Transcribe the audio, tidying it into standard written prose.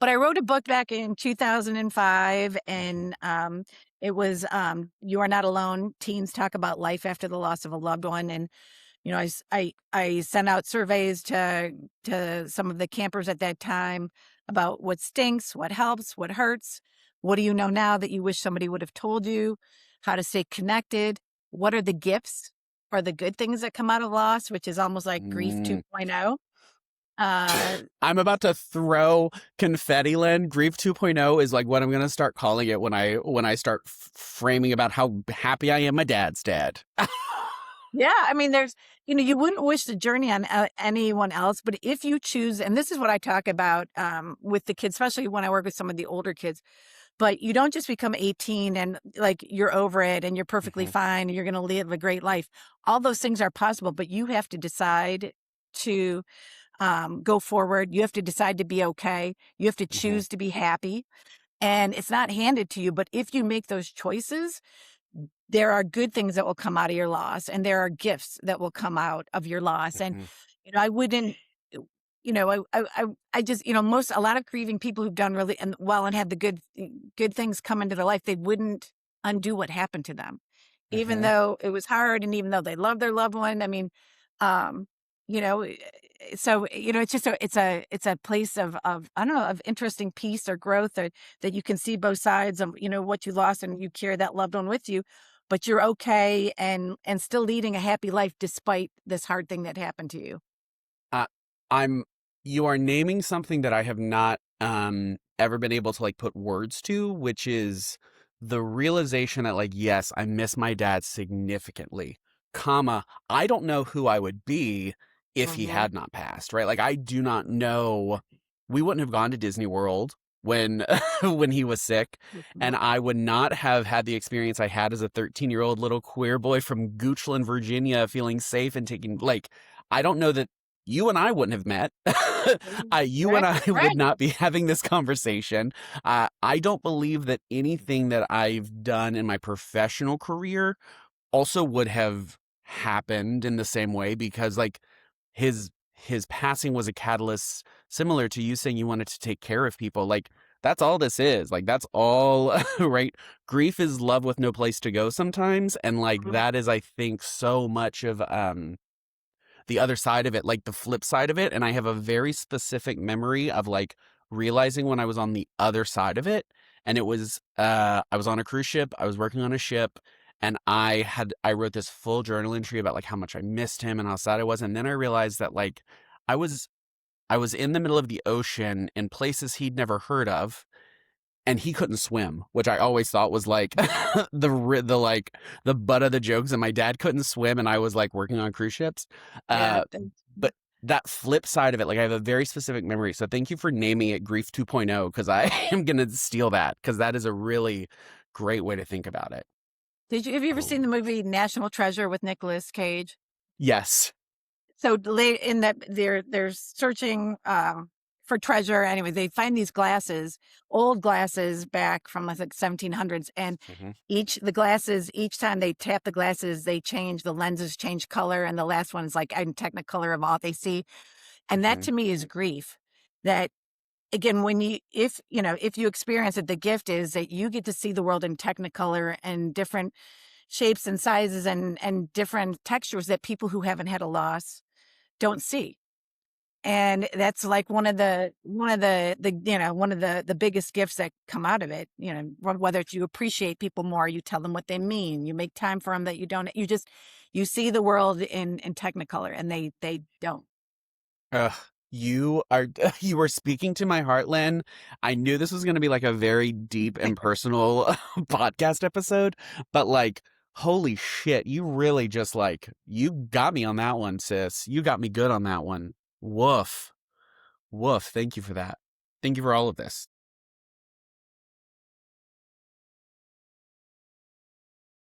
But I wrote a book back in 2005, and it was You Are Not Alone. Teens talk about life after the loss of a loved one. And I sent out surveys to some of the campers at that time about what stinks, what helps, what hurts. What do you know now that you wish somebody would have told you? How to stay connected? What are the gifts or the good things that come out of loss, which is almost like grief Mm. 2.0. Uh, I'm about to throw confetti, Lynn. Grief 2.0 is like what I'm going to start calling it when I start framing about how happy I am my dad's dead. Yeah, I mean, you wouldn't wish the journey on anyone else, but if you choose, and this is what I talk about with the kids, especially when I work with some of the older kids, but you don't just become 18 and like you're over it and you're perfectly Mhm, fine and you're going to live a great life. All those things are possible, but you have to decide to go forward. You have to decide to be okay. You have to mhm, choose to be happy. And it's not handed to you, but if you make those choices, there are good things that will come out of your loss, and there are gifts that will come out of your loss. And mhm, I wouldn't, I just, a lot of grieving people who've done really and well and had the good things come into their life, they wouldn't undo what happened to them, even mhm. though it was hard, and even though they love their loved one. I mean, um, you know, so it's just it's a place of I don't know, of interesting peace or growth, or that you can see both sides of what you lost, and you carry that loved one with you, but you're okay and still leading a happy life despite this hard thing that happened to you. Uh, I'm you are naming something that I have not ever been able to like put words to, which is the realization that like yes, I miss my dad significantly, comma, I don't know who I would be if he Mhm. had not passed, right? Like I do not know, we wouldn't have gone to Disney World when when he was sick, and Mhm. I would not have had the experience I had as a 13-year-old little queer boy from Goochland, Virginia, feeling safe and taking like I don't know that you and I wouldn't have met. You and Right, I would right. not be having this conversation. I don't believe that anything that I've done in my professional career also would have happened in the same way because like his passing was a catalyst similar to you saying you wanted to take care of people. Like that's all this is. Like that's all right. Grief is love with no place to go sometimes. And like Mhm. that is, I think, so much of the other side of it, like the flip side of it. And I have a very specific memory of like realizing when I was on the other side of it. And it was, I was on a cruise ship, I was working on a ship, and I wrote this full journal entry about like how much I missed him and how sad I was. And then I realized that like I was, I was in the middle of the ocean in places he'd never heard of, and he couldn't swim, which I always thought was like the like the butt of the jokes. And my dad couldn't swim, and I was like working on cruise ships. Yeah. Uh, but that flip side of it, like I have a very specific memory. So thank you for naming it Grief 2.0 because I am gonna steal that because that is a really great way to think about it. Have you ever Oh seen the movie National Treasure with Nicolas Cage? yes. So late in that, they're searching for treasure. Anyway, they find these glasses, old glasses back from like 1700s, and Hmm. each time they tap the glasses, they change, the lenses change color, and the last one is like in technicolor of all they see. And that Hmm. to me is grief. That again, when if you experience it, the gift is that you get to see the world in technicolor and different shapes and sizes and different textures that people who haven't had a loss don't see. And that's like one of the biggest gifts that come out of it. Whether it's you appreciate people more, you tell them what they mean, you make time for them that you don't, you see the world in technicolor, and they don't. Ugh, you are you were speaking to my heart, Lynn. I knew this was going to be like a very deep and personal podcast episode, but like, holy shit, you really just like you got me on that one, sis. You got me good on that one. Woof, woof. Thank you for that. Thank you for all of this.